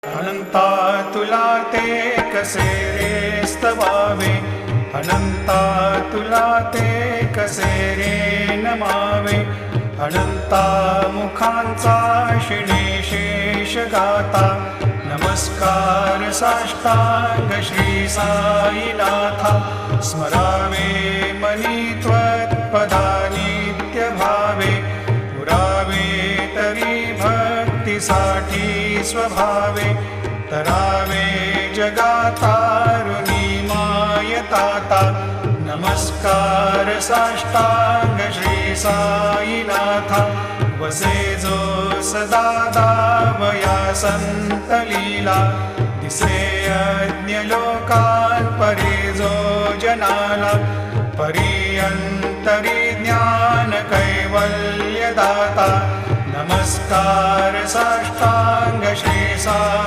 अनंता तुला ते कसे रे स्तवावे, अनंता तुला ते कसे रे नमावे. अनंता मुखांचा शिणे शेष गाता, नमस्कार साष्टांग श्री साईनाथा. स्मरावे मनी त्वत्पदा नित्य भावे, पुरावे तरी भक्तीसाठी स्वभावे. तरावे जगातारुणी मायताता, नमस्कार साष्टांग श्री साईनाथा. वसे जो सदा दावया संत लीला, दिसे अज्ञ लोकान परी जो जनाला. परियंतरी ज्ञान कैवल्य दाता, नमस्कार साष्टांग श्री साई.